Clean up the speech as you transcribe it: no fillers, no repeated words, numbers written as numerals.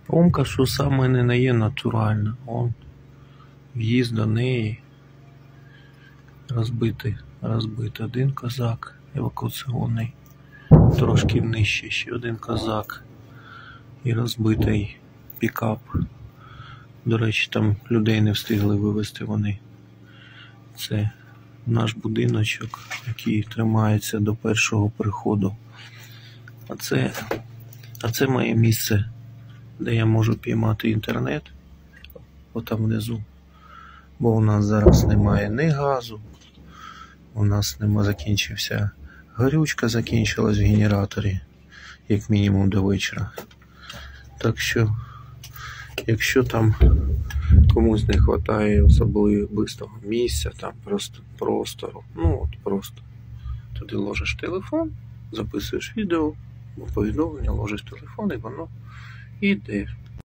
Промка, що саме не на є натуральна. Он в'їзд до неї. Розбитий один козак евакуаційний. Трошки нижче ще один козак. І розбитий пікап. До речі, там людей не встигли вивезти вони. Це наш будиночок, який тримається до першого приходу. А це моє місце, де я можу піймати інтернет. Отам внизу. Бо у нас зараз немає ні газу. У нас закінчився горючка, закінчилась в генераторі, як мінімум до вечора. Так що, якщо там комусь не вистачає особливого місця, там просто простору, просто туди ложиш телефон, записуєш відео, повідомлення, ложиш телефон і воно йде.